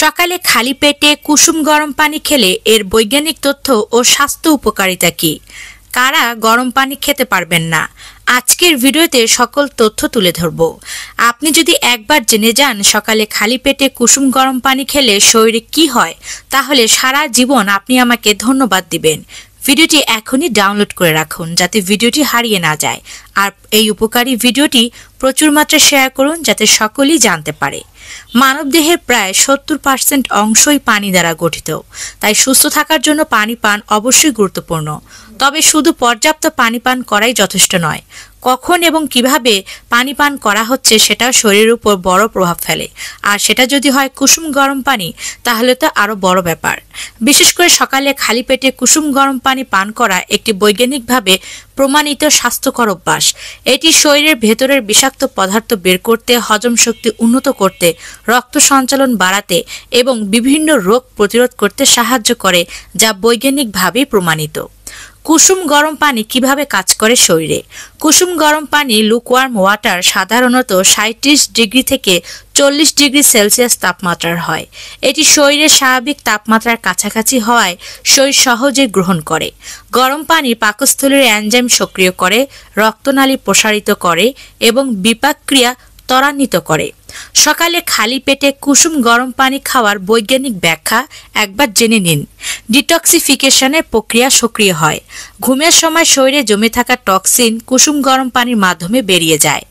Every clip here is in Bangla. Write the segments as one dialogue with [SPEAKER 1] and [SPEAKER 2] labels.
[SPEAKER 1] সকালে খালি পেটে কুসুম গরম পানি খেলে এর বৈজ্ঞানিক তথ্য ও স্বাস্থ্য উপকারিতা কি? কারা গরম পানি খেতে পারবেন না? আজকের ভিডিওতে সকল তথ্য তুলে ধরব। আপনি যদি একবার জেনে যান সকালে খালি পেটে কুসুম গরম পানি খেলে শরীরে কি হয়, তাহলে সারা জীবন আপনি আমাকে ধন্যবাদ দিবেন। ভিডিওটি এখনই ডাউনলোড করে রাখুন যাতে ভিডিওটি হারিয়ে না যায়, আর এই উপকারী ভিডিওটি প্রচুর মাত্রায় শেয়ার করুন যাতে সকলেই জানতে পারে। মানবদেহের প্রায় 70% অংশই পানি দ্বারা গঠিত, তাই সুস্থ থাকার জন্য পানি পান অবশ্যই গুরুত্বপূর্ণ। তবে শুধু পর্যাপ্ত পানি পান করাই যথেষ্ট নয়, কখন এবং কিভাবে পানি পান করা হচ্ছে সেটাও শরীরের উপর বড় প্রভাব ফেলে, আর সেটা যদি হয় কুসুম গরম পানি তাহলে তো আরো বড় ব্যাপার। বিশেষ করে সকালে খালি পেটে কুসুম গরম পানি পান করা একটি বৈজ্ঞানিকভাবে প্রমাণিত স্বাস্থ্যকর অভ্যাস। এটি শরীরের ভেতরের বিষাক্ত পদার্থ বের করতে, হজম শক্তি উন্নত করতে, রক্ত সঞ্চালন বাড়াতে এবং বিভিন্ন রোগ প্রতিরোধ করতে সাহায্য করে, যা বৈজ্ঞানিকভাবেই প্রমাণিত। কুসুম গরম পানি কিভাবে কাজ করে শরীরে? কুসুম গরম পানি লুকওয়ার্ম ওয়াটার সাধারণত 37 ডিগ্রি থেকে 40 ডিগ্রি সেলসিয়াস তাপমাত্রার হয়। এটি শরীরের স্বাভাবিক তাপমাত্রার কাছাকাছি হওয়ায় শরীর সহজে গ্রহণ করে। গরম পানি পাকস্থলীর এনজাইম সক্রিয় করে, রক্তনালী প্রসারিত করে এবং বিপাক ক্রিয়া ত্বরান্বিত করে। সকালে খালি পেটে কুসুম গরম পানি খাওয়ার বৈজ্ঞানিক ব্যাখ্যা একবার জেনে নিন। ডিটক্সিফিকেশনের প্রক্রিয়া সক্রিয় হয়। ঘুমের সময় শরীরে জমে থাকা টক্সিন কুসুম গরম পানির মাধ্যমে বেরিয়ে যায়।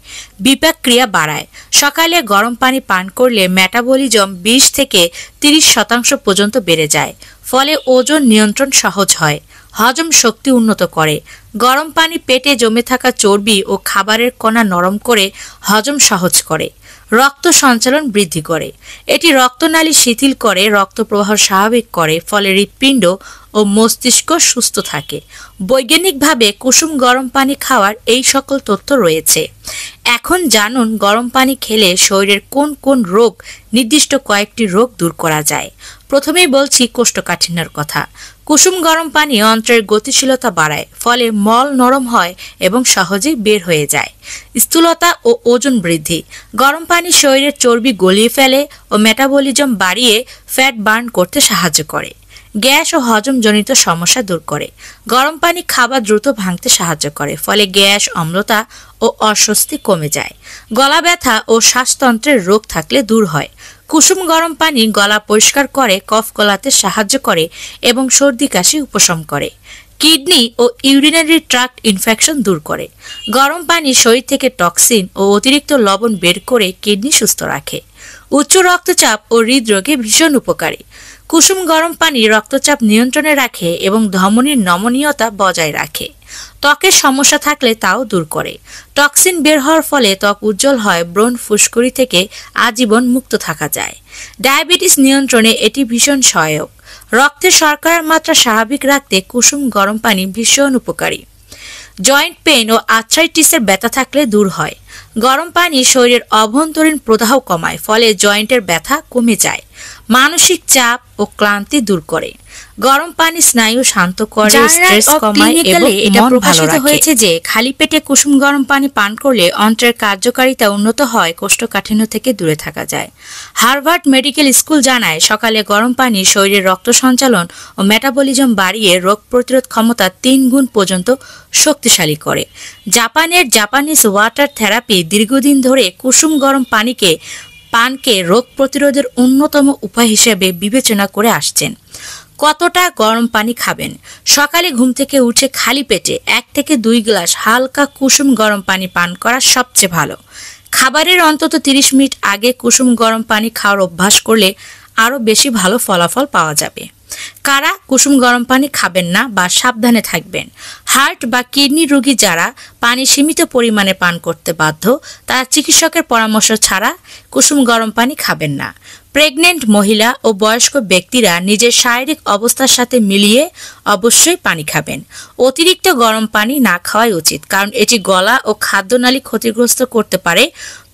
[SPEAKER 1] বিপাক ক্রিয়া বাড়ায়। সকালে গরম পানি পান করলে মেটাবলিজম 20 থেকে 30% পর্যন্ত বেড়ে যায়, ফলে ওজন নিয়ন্ত্রণ সহজ হয়। হজম শক্তি উন্নত করে। গরম পানি পেটে জমে থাকা চর্বি ও খাবারের কণা নরম করে হজম সহজ করে। রক্ত সঞ্চালন বৃদ্ধি করে। এটি রক্তনালী শিথিল করে, রক্ত প্রবাহ স্বাভাবিক করে, ফলে হৃৎপিণ্ড ও মস্তিষ্ক সুস্থ থাকে। বৈজ্ঞানিকভাবে কুসুম গরম পানি খাওয়ার এই সকল তথ্য রয়েছে। এখন জানুন গরম পানি খেলে শরীরের কোন কোন রোগ, নির্দিষ্ট কয়েকটি রোগ দূর করা যায়। প্রথমেই বলছি কোষ্ঠকাঠিন্যের কথা। কুসুম গরম পানি অন্ত্রের গতিশীলতা বাড়ায়, ফলে মল নরম হয় এবং সহজেই বের হয়ে যায়। স্থূলতা ও ওজন বৃদ্ধি। গরম পানি শরীরের চর্বি গলিয়ে ফেলে ও মেটাবলিজম বাড়িয়ে ফ্যাট বার্ন করতে সাহায্য করে। গ্যাস ও হজমজনিত সমস্যা দূর করে। গরম পানি খাবার দ্রুত ভাঙতে সাহায্য করে, ফলে গ্যাস, অম্লতা ও অস্বস্তি কমে যায়। গলা ব্যথা ও শ্বাসতন্ত্রের রোগ থাকলে দূর হয়। কুসুম গরম পানি গলা পরিষ্কার করে, কফ গলাতে সাহায্য করে এবং সর্দি কাশি উপশম করে। কিডনি ও ইউরিনারি ট্র্যাক্ট ইনফেকশন দূর করে। গরম পানি শরীর থেকে টক্সিন ও অতিরিক্ত লবণ বের করে কিডনি সুস্থ রাখে। উচ্চ রক্তচাপ ও হৃদরোগে ভীষণ উপকারী। কুসুম গরম পানি রক্তচাপ নিয়ন্ত্রণে রাখে এবং ধমনীর নমনীয়তা বজায় রাখে। ত্বকের সমস্যা থাকলে তাও দূর করে। টক্সিন বের হওয়ার ফলে ত্বক উজ্জ্বল হয়, ব্রণ ফুসকুড়ি থেকে আজীবন মুক্ত থাকা যায়। ডায়াবেটিস নিয়ন্ত্রণে এটি ভীষণ সহায়ক। রক্তে শর্করার মাত্রা স্বাভাবিক রাখতে কুসুম গরম পানি ভীষণ উপকারী। জয়েন্ট পেইন ও আর্থ্রাইটিসের ব্যথা থাকলে দূর হয়। গরম পানি শরীরের অভ্যন্তরীণ প্রদাহ কমায়, ফলে জয়েন্টের ব্যথা কমে যায়। মানসিক চাপ ও ক্লান্তি দূর করে। গরম পানি স্নায়ু শান্ত করে, স্ট্রেস কমায় এবং এটা প্রকাশিত হয়েছে যে খালি পেটে কুসুম গরম পানি পান করলে অন্ত্রের কার্যকারিতা উন্নত হয়, কোষ্ঠকাঠিন্য থেকে দূরে থাকা যায়। হার্ভার্ড মেডিকেল স্কুল জানায় সকালে গরম পানি শরীরের রক্ত সঞ্চালন ও মেটাবলিজম বাড়িয়ে রোগ প্রতিরোধ ক্ষমতা 3 গুণ পর্যন্ত শক্তিশালী করে। জাপানিজ ওয়াটার থেরাপি দীর্ঘদিন ধরে কুসুম গরম পানকে রোগ প্রতিরোধের অন্যতম উপায় হিসেবে বিবেচনা করে আসছেন। কতটা গরম পানি খাবেন? সকালে ঘুম থেকে উঠে খালি পেটে 1 থেকে 2 গ্লাস হালকা কুসুম গরম পানি পান করা সবচেয়ে ভালো। খাবারের অন্তত 30 মিনিট আগে কুসুম গরম পানি খাওয়ার অভ্যাস করলে আরও বেশি ভালো ফলাফল পাওয়া যাবে। কারা কুসুম গরম পানি খাবেন না বা সাবধানে থাকবেন? হার্ট বা কিডনি রোগী যারা পানি সীমিত পরিমাণে পান করতে বাধ্য, তারা চিকিৎসকের পরামর্শ ছাড়া কুসুম গরম পানি খাবেন না। প্রেগনেন্ট মহিলা ও বয়স্ক ব্যক্তিরা নিজের শারীরিক অবস্থার সাথে মিলিয়ে অবশ্যই পানি খাবেন। অতিরিক্ত গরম পানি না খাওয়াই উচিত, কারণ এটি গলা ও খাদ্যনালী ক্ষতিগ্রস্ত করতে পারে,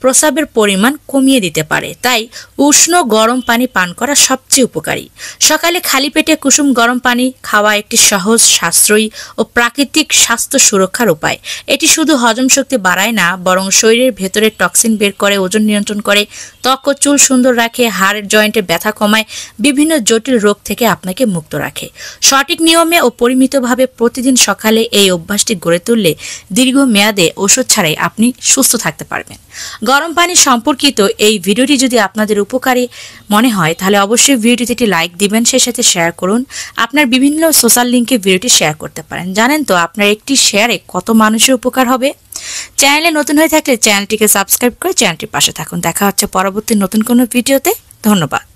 [SPEAKER 1] প্রস্রাবের পরিমাণ কমিয়ে দিতে পারে। তাই উষ্ণ গরম পানি পান করা সবচেয়ে উপকারী। সকালে খালি পেটে কুসুম গরম পানি খাওয়া একটি সহজ, সাশ্রয়ী ও প্রাকৃতিক স্বাস্থ্য সুরক্ষার উপায়। এটি শুধু হজম শক্তি বাড়ায় না, বরং শরীরের ভেতরে টক্সিন বের করে, ওজন নিয়ন্ত্রণ করে, ত্বক ও চুল সুন্দর রাখে, হাড়ের জয়েন্টে ব্যথা কমায়, বিভিন্ন জটিল রোগ থেকে আপনাকে মুক্ত রাখে। সঠিক নিয়মে ও পরিমিতভাবে প্রতিদিন সকালে এই অভ্যাসটি গড়ে তুললে দীর্ঘমেয়াদে ওষুধ ছাড়াই আপনি সুস্থ থাকতে পারবেন। গরম পানি সম্পর্কিত এই ভিডিওটি যদি আপনাদের উপকারী মনে হয় তাহলে অবশ্যই ভিডিওটিতে একটি লাইক দিবেন, সেই সাথে শেয়ার করুন। আপনার বিভিন্ন সোশ্যাল লিঙ্কে ভিডিওটি শেয়ার করতে পারেন। জানেন তো আপনার একটি শেয়ারে কত মানুষের উপকার হবে। চ্যানেলে নতুন হয়ে থাকলে চ্যানেলটিকে সাবস্ক্রাইব করে চ্যানেলটির পাশে থাকুন। দেখা হচ্ছে পরবর্তী নতুন কোনো ভিডিওতে। ধন্যবাদ।